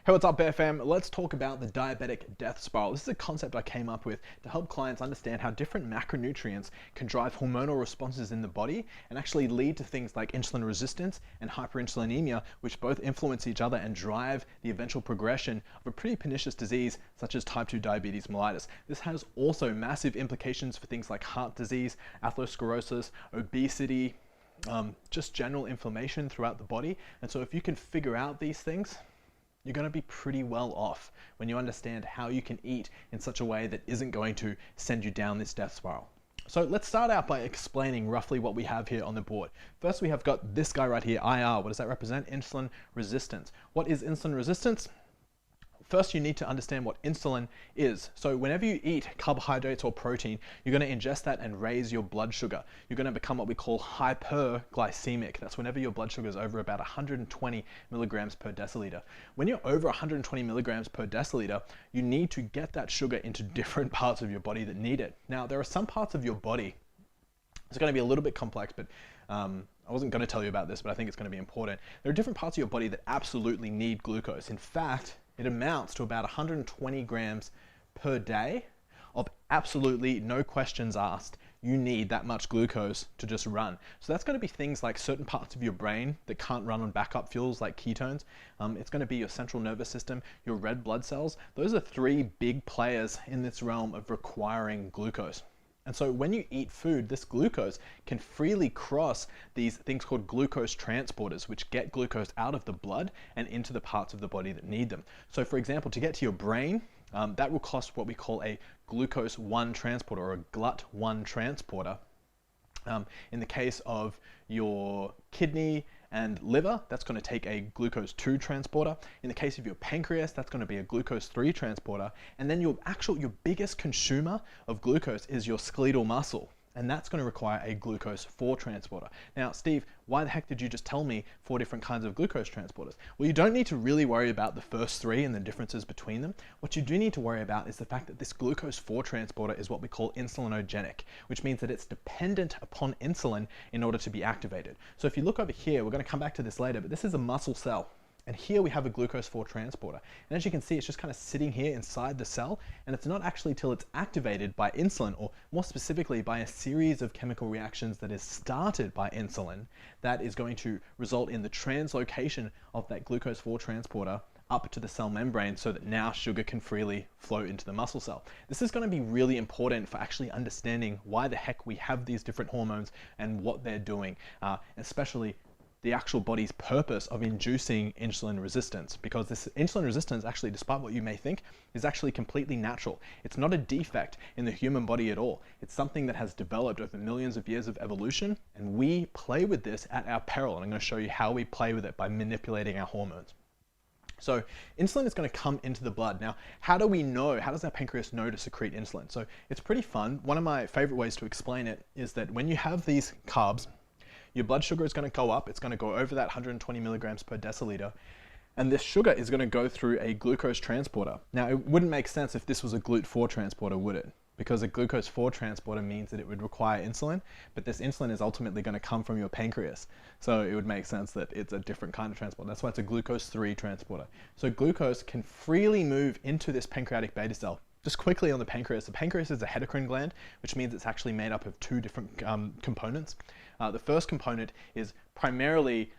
Hey, what's up, Bear fam? Let's talk about the diabetic death spiral. This is a concept I came up with to help clients understand how different macronutrients can drive hormonal responses in the body and actually lead to things like insulin resistance and hyperinsulinemia, which both influence each other and drive the eventual progression of a pretty pernicious disease such as type 2 diabetes mellitus. This has also massive implications for things like heart disease, atherosclerosis, obesity, just general inflammation throughout the body. And so if you can figure out these things, you're going to be pretty well off when you understand how you can eat in such a way that isn't going to send you down this death spiral. So let's start out by explaining roughly what we have here on the board. First, we have got this guy right here, IR. What does that represent? Insulin resistance. What is insulin resistance? First, you need to understand what insulin is. So whenever you eat carbohydrates or protein, you're going to ingest that and raise your blood sugar. You're going to become what we call hyperglycemic. That's whenever your blood sugar is over about 120 milligrams per deciliter. When you're over 120 milligrams per deciliter, you need to get that sugar into different parts of your body that need it. Now, there are some parts of your body, it's going to be a little bit complex, but I wasn't going to tell you about this, but I think it's going to be important. There are different parts of your body that absolutely need glucose. In fact, it amounts to about 120 grams per day of absolutely no questions asked. You need that much glucose to just run. So that's going to be things like certain parts of your brain that can't run on backup fuels like ketones. It's going to be your central nervous system, your red blood cells. Those are three big players in this realm of requiring glucose. And so when you eat food, this glucose can freely cross these things called glucose transporters, which get glucose out of the blood and into the parts of the body that need them. So for example, to get to your brain, that will cost what we call a glucose 1 transporter or a GLUT1 transporter. In the case of your kidney and liver, that's going to take a glucose 2 transporter. In the case of your pancreas, that's going to be a glucose 3 transporter. And then your biggest consumer of glucose is your skeletal muscle. And that's going to require a glucose 4 transporter. Now, Steve, why the heck did you just tell me 4 different kinds of glucose transporters? Well, you don't need to really worry about the first 3 and the differences between them. What you do need to worry about is the fact that this glucose 4 transporter is what we call insulinogenic, which means that it's dependent upon insulin in order to be activated. So if you look over here, we're going to come back to this later, but this is a muscle cell. And here we have a glucose 4 transporter. And as you can see, it's just kind of sitting here inside the cell. And it's not actually till it's activated by insulin, or more specifically by a series of chemical reactions that is started by insulin, that is going to result in the translocation of that glucose 4 transporter up to the cell membrane so that now sugar can freely flow into the muscle cell. This is going to be really important for actually understanding why the heck we have these different hormones and what they're doing, especially the actual body's purpose of inducing insulin resistance, because this insulin resistance, actually, despite what you may think, is actually completely natural. It's not a defect in the human body at all. It's something that has developed over millions of years of evolution, and we play with this at our peril. And I'm going to show you how we play with it by manipulating our hormones. So insulin is going to come into the blood. Now, how do we know? How does our pancreas know to secrete insulin? So it's pretty fun. One of my favorite ways to explain it is that when you have these carbs, your blood sugar is going to go up. It's going to go over that 120 milligrams per deciliter. And this sugar is going to go through a glucose transporter. Now, it wouldn't make sense if this was a GLUT4 transporter, would it? Because a glucose 4 transporter means that it would require insulin, but this insulin is ultimately going to come from your pancreas. So it would make sense that it's a different kind of transporter. That's why it's a glucose 3 transporter. So glucose can freely move into this pancreatic beta cell. Just quickly on the pancreas is a heterocrine gland, which means it's actually made up of 2 different components. The first component is primarily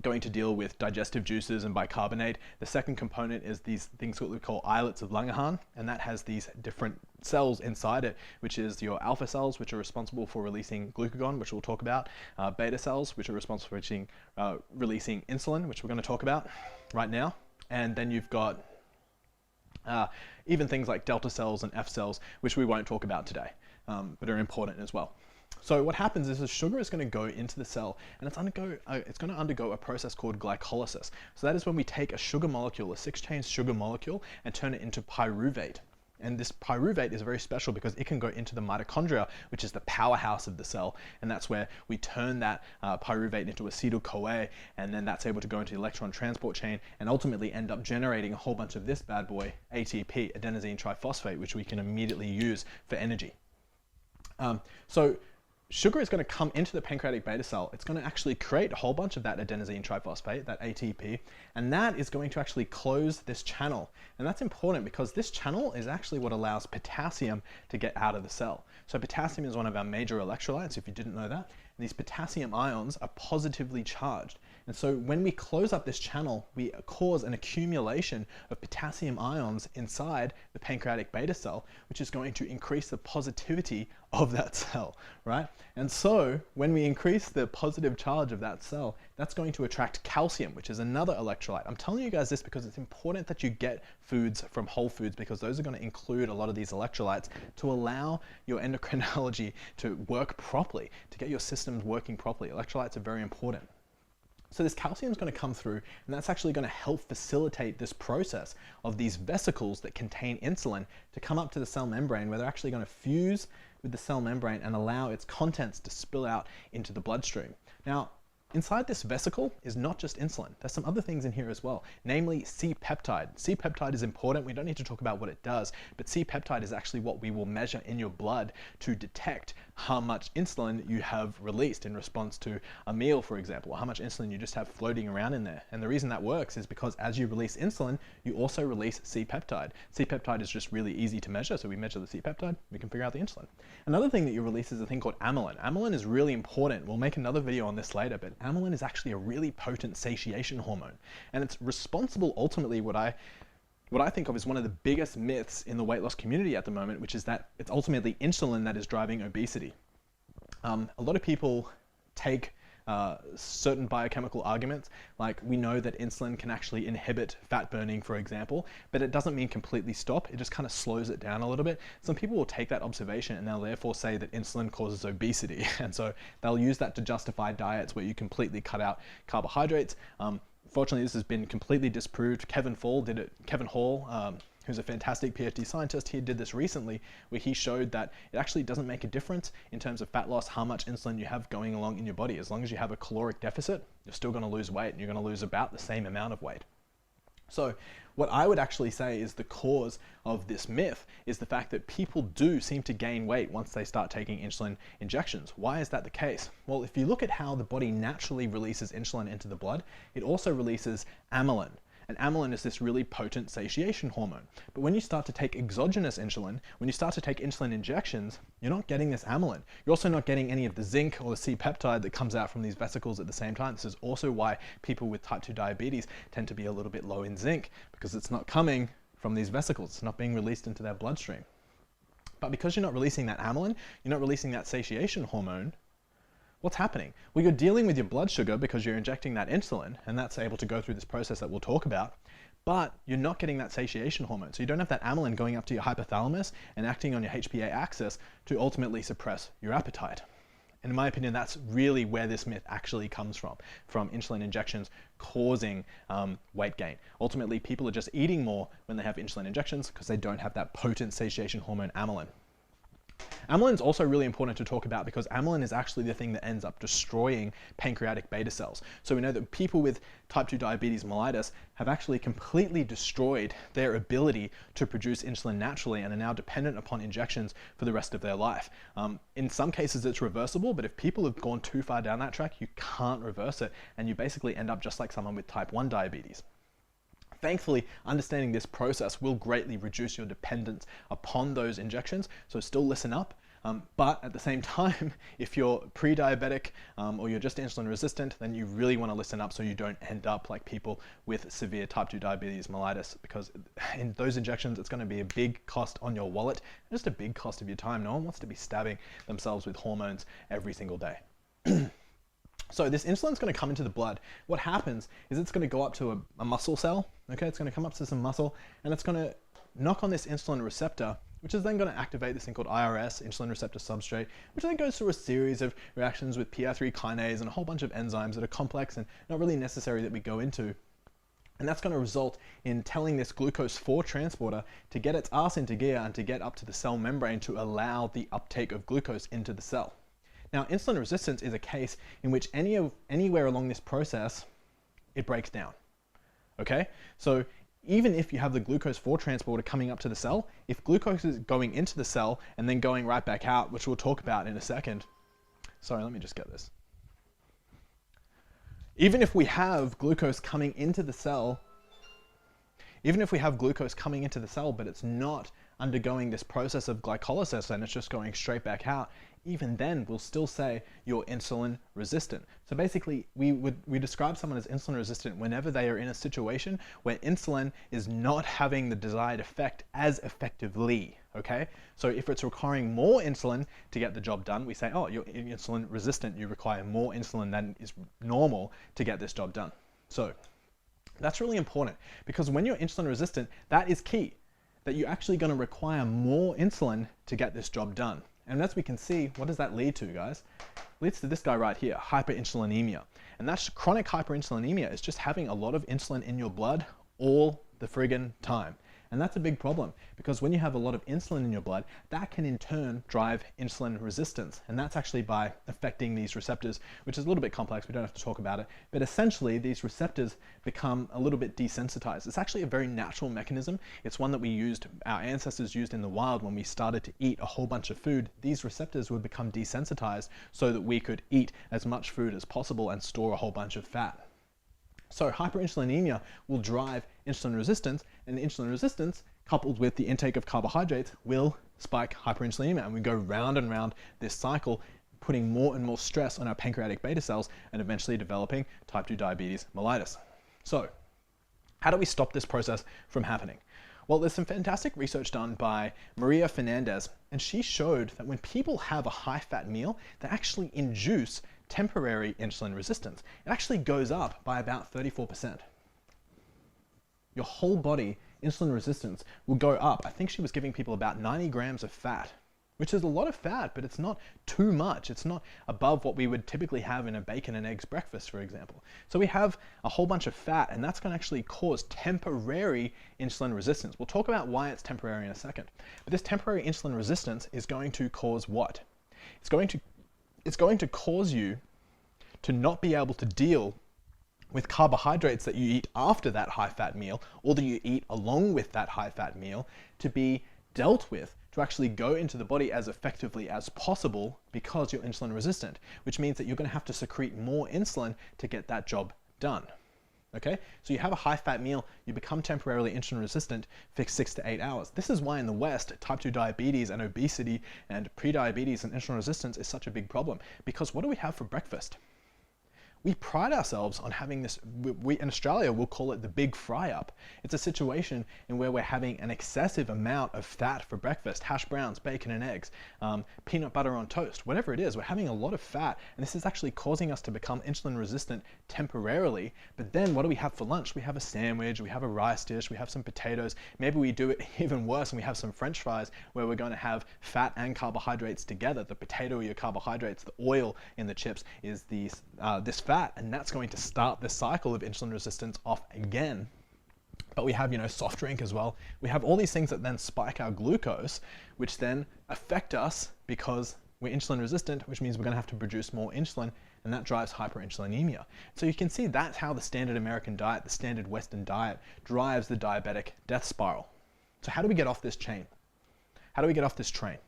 going to deal with digestive juices and bicarbonate. The second component is these things what we call islets of Langerhans, and that has these different cells inside it, which is your alpha cells, which are responsible for releasing glucagon, which we'll talk about, beta cells, which are responsible for releasing insulin, which we're going to talk about right now, and then you've got even things like delta cells and F cells, which we won't talk about today, but are important as well. So what happens is the sugar is going to go into the cell, and it's going to undergo a process called glycolysis. So that is when we take a sugar molecule, a 6-chain sugar molecule, and turn it into pyruvate. And this pyruvate is very special because it can go into the mitochondria, which is the powerhouse of the cell. And that's where we turn that pyruvate into acetyl-CoA, and then that's able to go into the electron transport chain and ultimately end up generating a whole bunch of this bad boy, ATP, adenosine triphosphate, which we can immediately use for energy. So sugar is going to come into the pancreatic beta cell. It's going to actually create a whole bunch of that adenosine triphosphate, that ATP, and that is going to actually close this channel. And that's important because this channel is actually what allows potassium to get out of the cell. So potassium is one of our major electrolytes, if you didn't know that. And these potassium ions are positively charged. And so when we close up this channel, we cause an accumulation of potassium ions inside the pancreatic beta cell, which is going to increase the positivity of that cell, right? And so when we increase the positive charge of that cell, that's going to attract calcium, which is another electrolyte. I'm telling you guys this because it's important that you get foods from whole foods, because those are going to include a lot of these electrolytes to allow your endocrinology to work properly, to get your systems working properly. Electrolytes are very important. So this calcium is going to come through, and that's actually going to help facilitate this process of these vesicles that contain insulin to come up to the cell membrane, where they're actually going to fuse with the cell membrane and allow its contents to spill out into the bloodstream. Now, inside this vesicle is not just insulin. There's some other things in here as well, namely C-peptide. C-peptide is important. We don't need to talk about what it does, but C-peptide is actually what we will measure in your blood to detect how much insulin you have released in response to a meal, for example, or how much insulin you just have floating around in there. And the reason that works is because as you release insulin, you also release C-peptide. C-peptide is just really easy to measure, so we measure the C-peptide, we can figure out the insulin. Another thing that you release is a thing called amylin. Amylin is really important. We'll make another video on this later, but amylin is actually a really potent satiation hormone, and it's responsible ultimately what I think of as one of the biggest myths in the weight loss community at the moment, which is that it's ultimately insulin that is driving obesity. A lot of people take certain biochemical arguments, like we know that insulin can actually inhibit fat burning, for example, but it doesn't mean completely stop. It just kind of slows it down a little bit. Some people will take that observation and they'll therefore say that insulin causes obesity. And so they'll use that to justify diets where you completely cut out carbohydrates. Fortunately, this has been completely disproved. Kevin Hall, who's a fantastic PhD scientist, he did this recently where he showed that it actually doesn't make a difference in terms of fat loss, how much insulin you have going along in your body. As long as you have a caloric deficit, you're still going to lose weight, and you're going to lose about the same amount of weight. So what I would actually say is the cause of this myth is the fact that people do seem to gain weight once they start taking insulin injections. Why is that the case? Well, if you look at how the body naturally releases insulin into the blood, it also releases amylin. And amylin is this really potent satiation hormone. But when you start to take exogenous insulin, when you start to take insulin injections, you're not getting this amylin. You're also not getting any of the zinc or the C-peptide that comes out from these vesicles at the same time. This is also why people with type 2 diabetes tend to be a little bit low in zinc, because it's not coming from these vesicles. It's not being released into their bloodstream. But because you're not releasing that amylin, you're not releasing that satiation hormone, what's happening? Well, you're dealing with your blood sugar because you're injecting that insulin, and that's able to go through this process that we'll talk about, but you're not getting that satiation hormone. So you don't have that amylin going up to your hypothalamus and acting on your HPA axis to ultimately suppress your appetite. And in my opinion, that's really where this myth actually comes from insulin injections causing weight gain. Ultimately, people are just eating more when they have insulin injections because they don't have that potent satiation hormone amylin. Amylin is also really important to talk about because amylin is actually the thing that ends up destroying pancreatic beta cells. So we know that people with type 2 diabetes mellitus have actually completely destroyed their ability to produce insulin naturally and are now dependent upon injections for the rest of their life. In some cases it's reversible, but if people have gone too far down that track, you can't reverse it, and you basically end up just like someone with type 1 diabetes. Thankfully, understanding this process will greatly reduce your dependence upon those injections, so still listen up. But at the same time, if you're pre-diabetic or you're just insulin resistant, then you really want to listen up so you don't end up like people with severe type 2 diabetes mellitus, because in those injections, it's going to be a big cost on your wallet, and just a big cost of your time. No one wants to be stabbing themselves with hormones every single day. So this insulin is going to come into the blood. What happens is it's going to go up to a muscle cell. Okay, it's going to come up to some muscle, and it's going to knock on this insulin receptor, which is then going to activate this thing called IRS, insulin receptor substrate, which then goes through a series of reactions with PI3 kinase and a whole bunch of enzymes that are complex and not really necessary that we go into. And that's going to result in telling this glucose 4 transporter to get its ass into gear and to get up to the cell membrane to allow the uptake of glucose into the cell. Now, insulin resistance is a case in which anywhere along this process, it breaks down. Okay? So even if you have the glucose 4 transporter coming up to the cell, if glucose is going into the cell and then going right back out, which we'll talk about in a second, Sorry, let me just get this. Even if we have glucose coming into the cell, but it's not undergoing this process of glycolysis and it's just going straight back out, even then we'll still say you're insulin resistant. So basically we describe someone as insulin resistant whenever they are in a situation where insulin is not having the desired effect as effectively, okay? So if it's requiring more insulin to get the job done, we say, oh, you're insulin resistant, you require more insulin than is normal to get this job done. So that's really important, because when you're insulin resistant, that is key, that you're actually going to require more insulin to get this job done. And as we can see, what does that lead to, guys? It leads to this guy right here, hyperinsulinemia. And that's chronic hyperinsulinemia. It's just having a lot of insulin in your blood all the friggin' time. And that's a big problem, because when you have a lot of insulin in your blood, that can in turn drive insulin resistance. And that's actually by affecting these receptors, which is a little bit complex. We don't have to talk about it. But essentially, these receptors become a little bit desensitized. It's actually a very natural mechanism. It's one that our ancestors used in the wild when we started to eat a whole bunch of food. These receptors would become desensitized so that we could eat as much food as possible and store a whole bunch of fat. So hyperinsulinemia will drive insulin resistance, and insulin resistance coupled with the intake of carbohydrates will spike hyperinsulinemia, and we go round and round this cycle, putting more and more stress on our pancreatic beta cells and eventually developing type 2 diabetes mellitus. So how do we stop this process from happening? Well, there's some fantastic research done by Maria Fernandez, and she showed that when people have a high-fat meal, they actually induce temporary insulin resistance. It actually goes up by about 34%. Your whole body insulin resistance will go up. I think she was giving people about 90 grams of fat, which is a lot of fat, but it's not too much. It's not above what we would typically have in a bacon and eggs breakfast, for example. So we have a whole bunch of fat, and that's going to actually cause temporary insulin resistance. We'll talk about why it's temporary in a second. But this temporary insulin resistance is going to cause what? It's going to cause you to not be able to deal with carbohydrates that you eat after that high-fat meal, or that you eat along with that high-fat meal, to be dealt with, to actually go into the body as effectively as possible, because you're insulin resistant, which means that you're going to have to secrete more insulin to get that job done. Okay, so you have a high-fat meal, you become temporarily insulin resistant for 6 to 8 hours. This is why in the West, type 2 diabetes and obesity and prediabetes and insulin resistance is such a big problem. Because what do we have for breakfast? We pride ourselves on having this, we in Australia we'll call it the big fry up. It's a situation in where we're having an excessive amount of fat for breakfast, hash browns, bacon and eggs, peanut butter on toast, whatever it is, we're having a lot of fat, and this is actually causing us to become insulin resistant temporarily. But then what do we have for lunch? We have a sandwich, we have a rice dish, we have some potatoes, maybe we do it even worse and we have some French fries where we're going to have fat and carbohydrates together. The potato are your carbohydrates, the oil in the chips is this fat, and that's going to start the cycle of insulin resistance off again. But we have, soft drink as well. We have all these things that then spike our glucose, which then affect us because we're insulin resistant, which means we're going to have to produce more insulin, and that drives hyperinsulinemia. So you can see that's how the standard American diet, the standard Western diet, drives the diabetic death spiral. So how do we get off this chain? How do we get off this train?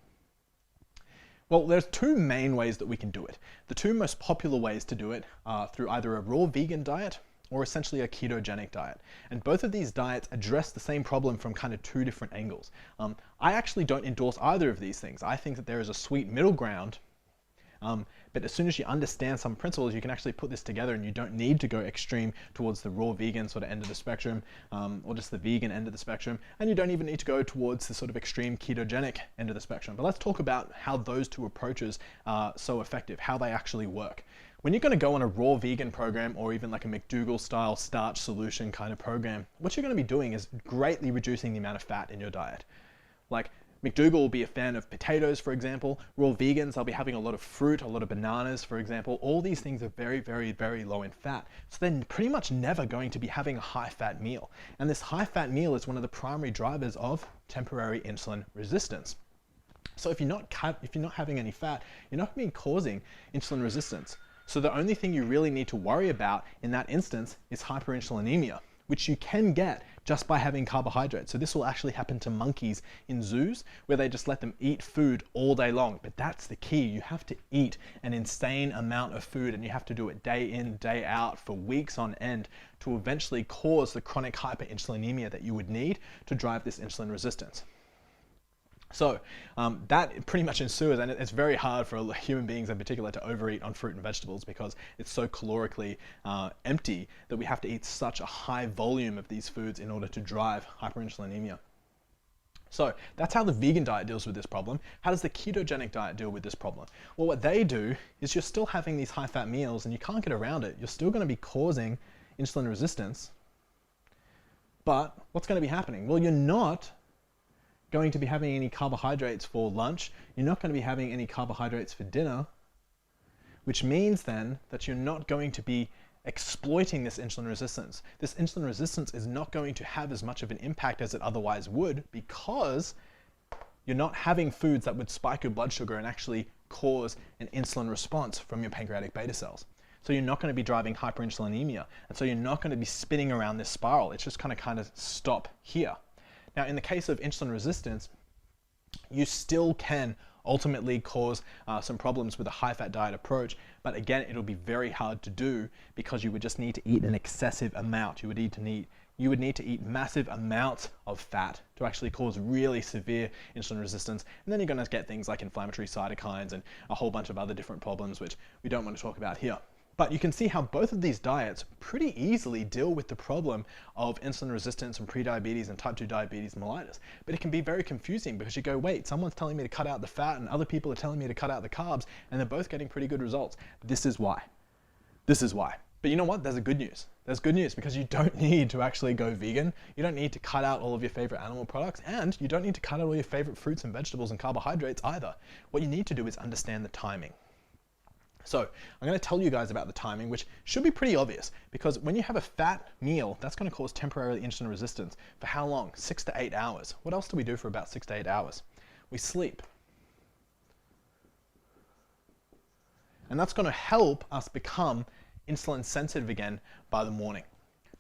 Well, there's two main ways that we can do it. The two most popular ways to do it are through either a raw vegan diet or essentially a ketogenic diet. And both of these diets address the same problem from kind of two different angles. I actually don't endorse either of these things. I think that there is a sweet middle ground, but as soon as you understand some principles, you can actually put this together, and you don't need to go extreme towards the raw vegan sort of end of the spectrum, or just the vegan end of the spectrum, and you don't even need to go towards the sort of extreme ketogenic end of the spectrum. But let's talk about how those two approaches are so effective, how they actually work. When you're going to go on a raw vegan program, or even like a McDougall style starch solution kind of program, what you're going to be doing is greatly reducing the amount of fat in your diet. Like McDougall will be a fan of potatoes, for example. Raw vegans, they'll be having a lot of fruit, a lot of bananas, for example. All these things are very, very, very low in fat. So they're pretty much never going to be having a high-fat meal. And this high-fat meal is one of the primary drivers of temporary insulin resistance. So if you're not having any fat, you're not going to be causing insulin resistance. So the only thing you really need to worry about in that instance is hyperinsulinemia, which you can get just by having carbohydrates. So this will actually happen to monkeys in zoos where they just let them eat food all day long. But that's the key. You have to eat an insane amount of food, and you have to do it day in, day out for weeks on end to eventually cause the chronic hyperinsulinemia that you would need to drive this insulin resistance. So that pretty much ensues, and it's very hard for human beings in particular to overeat on fruit and vegetables because it's so calorically empty that we have to eat such a high volume of these foods in order to drive hyperinsulinemia. So that's how the vegan diet deals with this problem. How does the ketogenic diet deal with this problem? Well, what they do is you're still having these high-fat meals and you can't get around it. You're still going to be causing insulin resistance, but what's going to be happening? Well, you're not going to be having any carbohydrates for lunch. You're not going to be having any carbohydrates for dinner, which means then that you're not going to be exploiting this insulin resistance. This insulin resistance is not going to have as much of an impact as it otherwise would because you're not having foods that would spike your blood sugar and actually cause an insulin response from your pancreatic beta cells. So you're not going to be driving hyperinsulinemia, and so you're not going to be spinning around this spiral. It's just going to kind of stop here. Now, in the case of insulin resistance, you still can ultimately cause some problems with a high-fat diet approach, but again, it'll be very hard to do because you would just need to eat an excessive amount. You would need to eat massive amounts of fat to actually cause really severe insulin resistance, and then you're going to get things like inflammatory cytokines and a whole bunch of other different problems, which we don't want to talk about here. But you can see how both of these diets pretty easily deal with the problem of insulin resistance and prediabetes and type 2 diabetes mellitus. But it can be very confusing because you go, wait, someone's telling me to cut out the fat and other people are telling me to cut out the carbs, and they're both getting pretty good results. This is why. This is why. But you know what? There's a good news. There's good news because you don't need to actually go vegan. You don't need to cut out all of your favorite animal products, and you don't need to cut out all your favorite fruits and vegetables and carbohydrates either. What you need to do is understand the timing. So I'm going to tell you guys about the timing, which should be pretty obvious because when you have a fat meal, that's going to cause temporary insulin resistance. For how long? 6 to 8 hours. What else do we do for about 6 to 8 hours? We sleep. And that's going to help us become insulin sensitive again by the morning.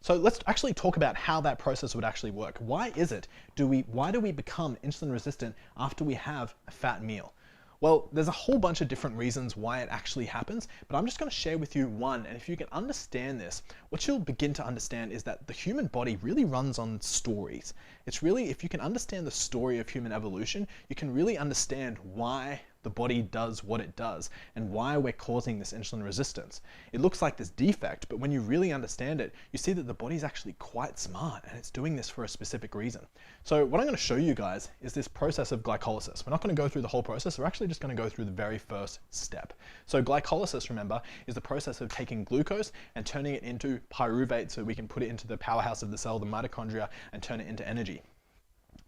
So let's actually talk about how that process would actually work. Why do we become insulin resistant after we have a fat meal? Well, there's a whole bunch of different reasons why it actually happens, but I'm just going to share with you one. And if you can understand this, what you'll begin to understand is that the human body really runs on stories. It's really, if you can understand the story of human evolution, you can really understand why the body does what it does and why we're causing this insulin resistance. It looks like this defect, but when you really understand it, you see that the body's actually quite smart and it's doing this for a specific reason. So what I'm going to show you guys is this process of glycolysis. We're not going to go through the whole process. We're actually just going to go through the very first step. So glycolysis, remember, is the process of taking glucose and turning it into pyruvate so we can put it into the powerhouse of the cell, the mitochondria, and turn it into energy.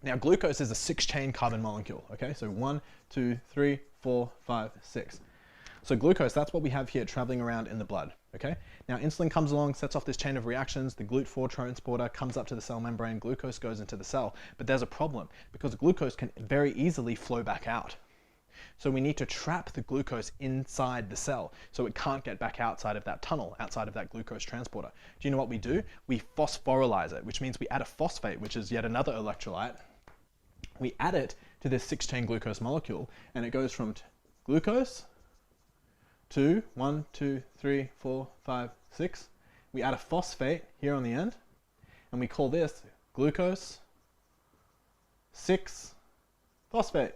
Now, glucose is a 6-chain carbon molecule, okay? So 1, 2, 3, 4, 5, 6. So glucose, that's what we have here traveling around in the blood, okay? Now, insulin comes along, sets off this chain of reactions, the GLUT4 transporter comes up to the cell membrane, glucose goes into the cell, but there's a problem because glucose can very easily flow back out. So we need to trap the glucose inside the cell so it can't get back outside of that tunnel, outside of that glucose transporter. Do you know what we do? We phosphorylize it, which means we add a phosphate, which is yet another electrolyte. We add it to this 6-chain glucose molecule, and it goes from glucose to 1, 2, 3, 4, 5, 6. We add a phosphate here on the end, and we call this glucose 6-phosphate.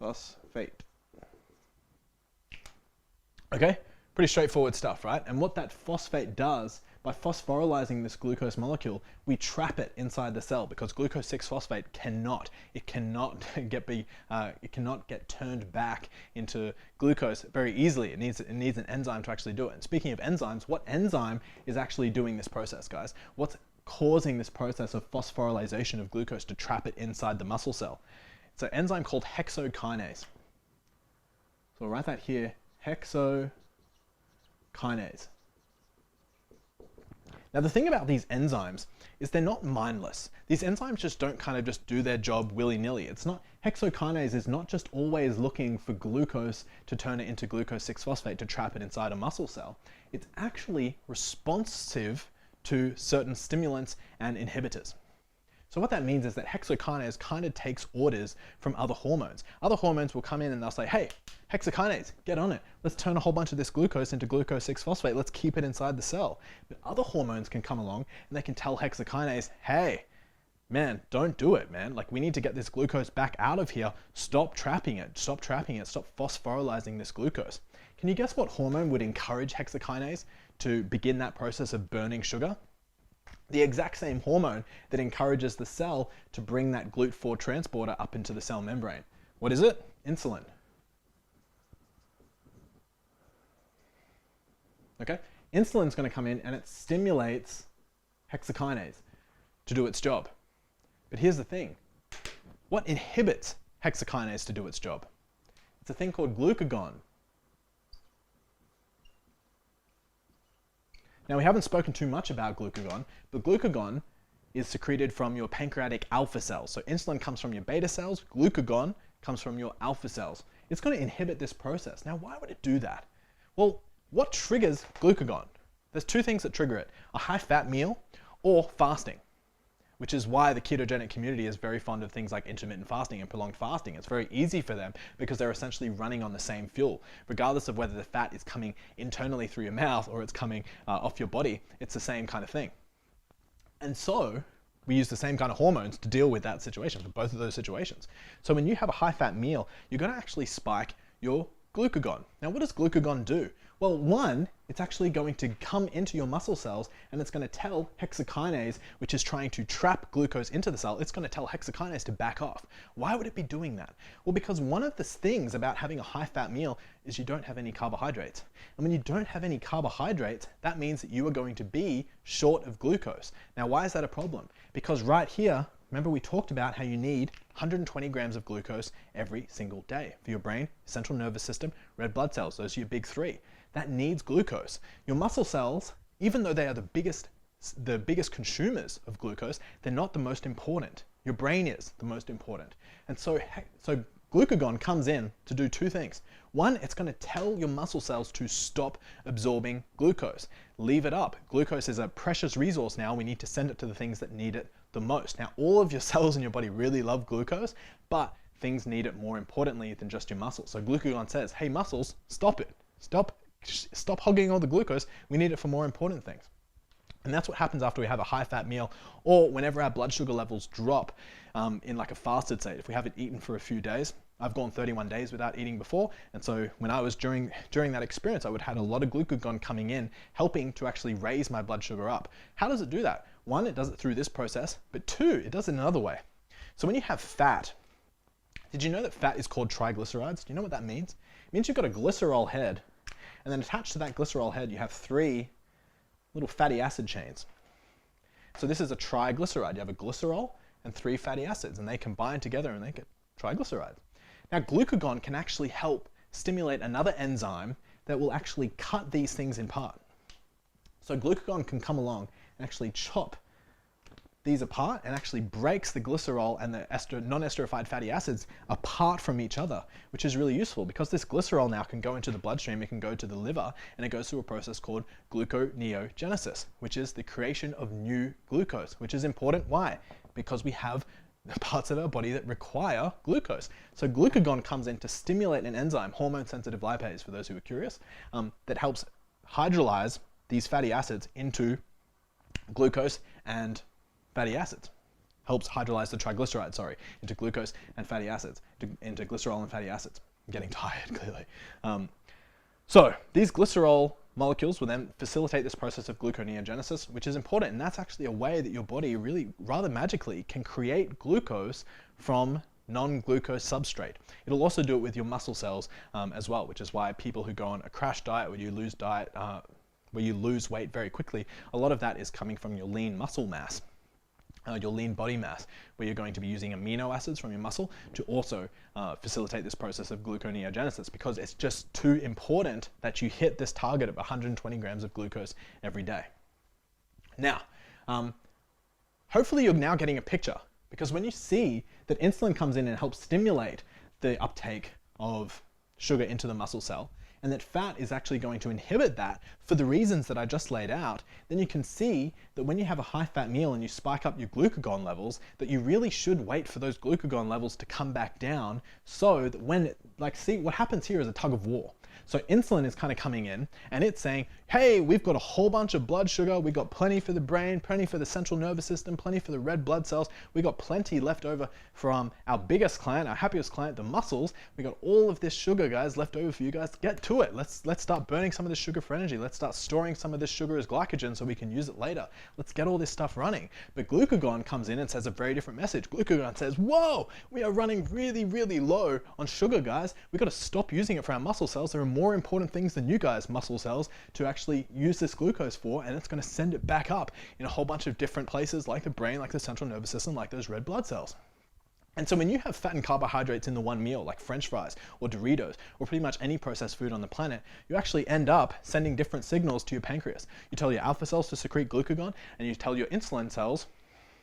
Phosphate. Okay, pretty straightforward stuff, right? And what that phosphate does, by phosphorylizing this glucose molecule, we trap it inside the cell because glucose 6-phosphate cannot get turned back into glucose very easily. It needs an enzyme to actually do it. And speaking of enzymes, what enzyme is actually doing this process, guys? What's causing this process of phosphorylation of glucose to trap it inside the muscle cell? It's an enzyme called hexokinase. So I'll write that here, hexokinase. Now the thing about these enzymes is they're not mindless. These enzymes just don't kind of just do their job willy-nilly. Hexokinase is not just always looking for glucose to turn it into glucose 6-phosphate to trap it inside a muscle cell. It's actually responsive to certain stimulants and inhibitors. So what that means is that hexokinase kind of takes orders from other hormones. Other hormones will come in and they'll say, hey, hexokinase, get on it. Let's turn a whole bunch of this glucose into glucose 6-phosphate. Let's keep it inside the cell. But other hormones can come along and they can tell hexokinase, hey, man, don't do it, man. Like, we need to get this glucose back out of here. Stop trapping it. Stop phosphorylizing this glucose. Can you guess what hormone would encourage hexokinase to begin that process of burning sugar? The exact same hormone that encourages the cell to bring that GLUT4 transporter up into the cell membrane. What is it? Insulin. Okay? Insulin's going to come in and it stimulates hexokinase to do its job. But here's the thing. What inhibits hexokinase to do its job? It's a thing called glucagon. Now, we haven't spoken too much about glucagon, but glucagon is secreted from your pancreatic alpha cells. So insulin comes from your beta cells, glucagon comes from your alpha cells. It's going to inhibit this process. Now, why would it do that? Well, what triggers glucagon? There's two things that trigger it: a high-fat meal or fasting, which is why the ketogenic community is very fond of things like intermittent fasting and prolonged fasting. It's very easy for them because they're essentially running on the same fuel. Regardless of whether the fat is coming internally through your mouth or it's coming off your body, it's the same kind of thing. And so we use the same kind of hormones to deal with that situation, for both of those situations. So when you have a high-fat meal, you're going to actually spike your glucagon. Now, what does glucagon do? Well, one, it's actually going to come into your muscle cells and it's going to tell hexokinase, which is trying to trap glucose into the cell, it's going to tell hexokinase to back off. Why would it be doing that? Well, because one of the things about having a high-fat meal is you don't have any carbohydrates. And when you don't have any carbohydrates, that means that you are going to be short of glucose. Now, why is that a problem? Because right here, remember we talked about how you need 120 grams of glucose every single day for your brain, central nervous system, red blood cells. Those are your big three. That needs glucose. Your muscle cells, even though they are the biggest consumers of glucose, they're not the most important. Your brain is the most important. And so glucagon comes in to do two things. One, it's going to tell your muscle cells to stop absorbing glucose. Leave it up. Glucose is a precious resource now. We need to send it to the things that need it the most. Now, all of your cells in your body really love glucose, but things need it more importantly than just your muscles. So glucagon says, hey, muscles, stop it. Stop hogging all the glucose. We need it for more important things. And that's what happens after we have a high-fat meal, or whenever our blood sugar levels drop in like a fasted state. If we haven't eaten for a few days, I've gone 31 days without eating before, and so when I was during that experience, I would have had a lot of glucagon coming in, helping to actually raise my blood sugar up. How does it do that? One, it does it through this process, but two, it does it another way. So when you have fat, did you know that fat is called triglycerides? Do you know what that means? It means you've got a glycerol head, and then attached to that glycerol head, you have 3 little fatty acid chains. So this is a triglyceride. You have a glycerol and 3 fatty acids, and they combine together and they get triglycerides. Now, glucagon can actually help stimulate another enzyme that will actually cut these things in part. So glucagon can come along and actually chop these apart and actually breaks the glycerol and the non-esterified fatty acids apart from each other, which is really useful because this glycerol now can go into the bloodstream, it can go to the liver, and it goes through a process called gluconeogenesis, which is the creation of new glucose, which is important. Why? Because we have the parts of our body that require glucose. So glucagon comes in to stimulate an enzyme, hormone-sensitive lipase, for those who are curious, that helps hydrolyze these fatty acids into glucose and fatty acids. Helps hydrolyze the triglycerides, into glucose and fatty acids, into glycerol and fatty acids. I'm getting tired, clearly. So these glycerol molecules will then facilitate this process of gluconeogenesis, which is important, and that's actually a way that your body really, rather magically, can create glucose from non-glucose substrate. It'll also do it with your muscle cells as well, which is why people who go on a crash diet, where you lose weight very quickly, a lot of that is coming from your lean muscle mass. Your lean body mass, where you're going to be using amino acids from your muscle to also facilitate this process of gluconeogenesis, because it's just too important that you hit this target of 120 grams of glucose every day. Now, hopefully you're now getting a picture, because when you see that insulin comes in and helps stimulate the uptake of sugar into the muscle cell, and that fat is actually going to inhibit that for the reasons that I just laid out, then you can see that when you have a high fat meal and you spike up your glucagon levels, that you really should wait for those glucagon levels to come back down, so that when, like, see what happens here is a tug of war. So insulin is kind of coming in and it's saying, hey, we've got a whole bunch of blood sugar, we've got plenty for the brain, plenty for the central nervous system, plenty for the red blood cells, we got plenty left over from our biggest client, our happiest client, the muscles. We got all of this sugar, guys, left over for you guys. Get to it. Let's start burning some of this sugar for energy. Let's start storing some of this sugar as glycogen so we can use it later. Let's get all this stuff running. But glucagon comes in and says a very different message. Glucagon says, whoa, we are running really, really low on sugar, guys. We've got to stop using it for our muscle cells. There are more important things than you guys, muscle cells, to actually use this glucose for, and it's going to send it back up in a whole bunch of different places, like the brain, like the central nervous system, like those red blood cells. And so when you have fat and carbohydrates in the one meal, like French fries or Doritos or pretty much any processed food on the planet, you actually end up sending different signals to your pancreas. You tell your alpha cells to secrete glucagon, and you tell your insulin cells,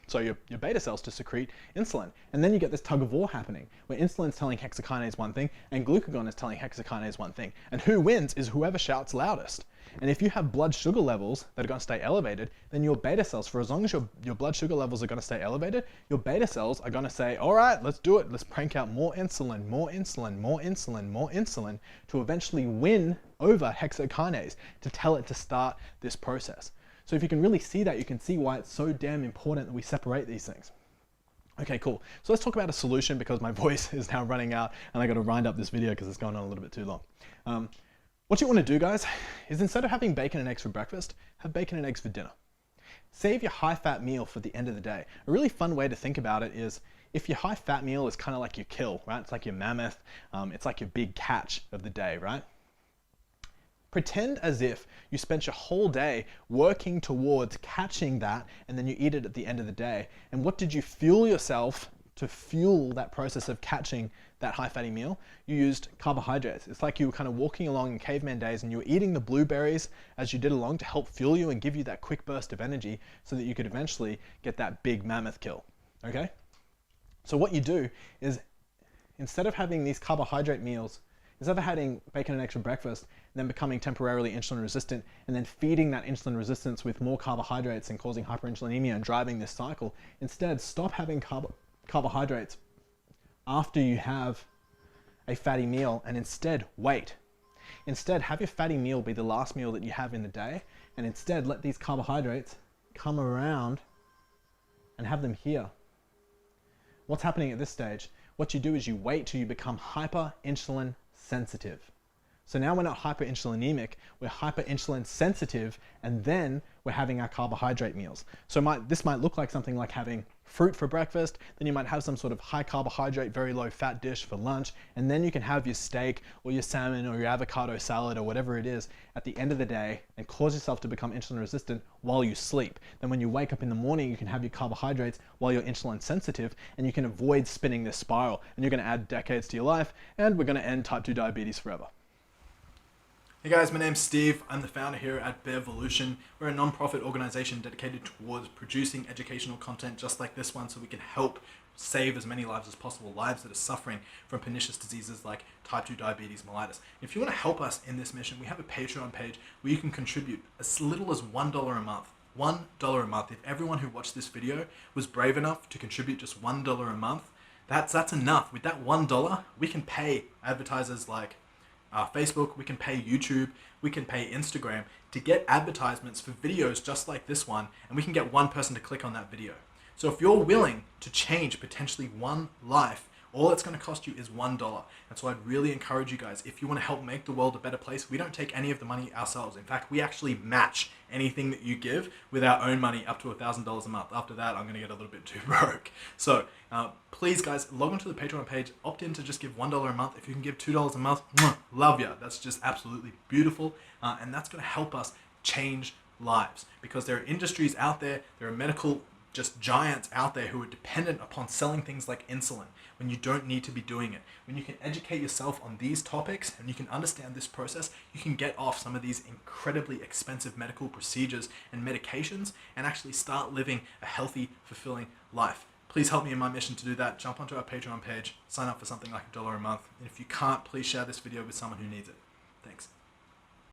so your beta cells, to secrete insulin. And then you get this tug of war happening, where insulin's telling hexokinase one thing and glucagon is telling hexokinase one thing. And who wins is whoever shouts loudest. And if you have blood sugar levels that are going to stay elevated, then your beta cells, for as long as your blood sugar levels are going to stay elevated, your beta cells are going to say, all right, let's do it. Let's crank out more insulin, more insulin, more insulin, more insulin, to eventually win over hexokinase, to tell it to start this process. So if you can really see that, you can see why it's so damn important that we separate these things. Okay, cool. So let's talk about a solution, because my voice is now running out and I got to wind up this video because it's going on a little bit too long. What you want to do, guys, is instead of having bacon and eggs for breakfast, have bacon and eggs for dinner. Save your high-fat meal for the end of the day. A really fun way to think about it is, if your high-fat meal is kind of like your kill, right? It's like your mammoth. It's like your big catch of the day, right? Pretend as if you spent your whole day working towards catching that, and then you eat it at the end of the day. And what did you fuel yourself to fuel that process of catching that high fatty meal? You used carbohydrates. It's like you were kind of walking along in caveman days and you were eating the blueberries as you did along to help fuel you and give you that quick burst of energy so that you could eventually get that big mammoth kill, okay? So what you do is, instead of having these carbohydrate meals, instead of having bacon and eggs for breakfast, and then becoming temporarily insulin resistant, and then feeding that insulin resistance with more carbohydrates and causing hyperinsulinemia and driving this cycle, instead stop having carbohydrates after you have a fatty meal, and instead wait. Instead, have your fatty meal be the last meal that you have in the day, and instead let these carbohydrates come around and have them here. What's happening at this stage? What you do is you wait till you become hyperinsulin sensitive. So now we're not hyperinsulinemic, we're hyperinsulin sensitive, and then we're having our carbohydrate meals. So this might look like something like having fruit for breakfast, then you might have some sort of high carbohydrate, very low fat dish for lunch, and then you can have your steak or your salmon or your avocado salad or whatever it is at the end of the day, and cause yourself to become insulin resistant while you sleep. Then when you wake up in the morning, you can have your carbohydrates while you're insulin sensitive, and you can avoid spinning this spiral, and you're going to add decades to your life, and we're going to end type 2 diabetes forever. Hey guys, my name's Steve. I'm the founder here at Bevolution. We're a non-profit organization dedicated towards producing educational content just like this one, so we can help save as many lives as possible, lives that are suffering from pernicious diseases like type 2 diabetes mellitus. If you want to help us in this mission, we have a Patreon page where you can contribute as little as $1 a month. $1 a month. If everyone who watched this video was brave enough to contribute just $1 a month, that's enough. With that $1, we can pay advertisers like Facebook, we can pay YouTube, we can pay Instagram to get advertisements for videos just like this one, and we can get one person to click on that video. So if you're willing to change potentially one life, all it's going to cost you is $1. And so I'd really encourage you guys, if you want to help make the world a better place, we don't take any of the money ourselves. In fact, we actually match anything that you give with our own money up to $1,000 a month. After that, I'm going to get a little bit too broke. So please guys, log onto the Patreon page, opt in to just give $1 a month. If you can give $2 a month, love ya. That's just absolutely beautiful. And that's going to help us change lives, because there are industries out there, there are medical just giants out there who are dependent upon selling things like insulin when you don't need to be doing it. When you can educate yourself on these topics and you can understand this process, you can get off some of these incredibly expensive medical procedures and medications and actually start living a healthy, fulfilling life. Please help me in my mission to do that. Jump onto our Patreon page, sign up for something like $1 a month. And if you can't, please share this video with someone who needs it. Thanks.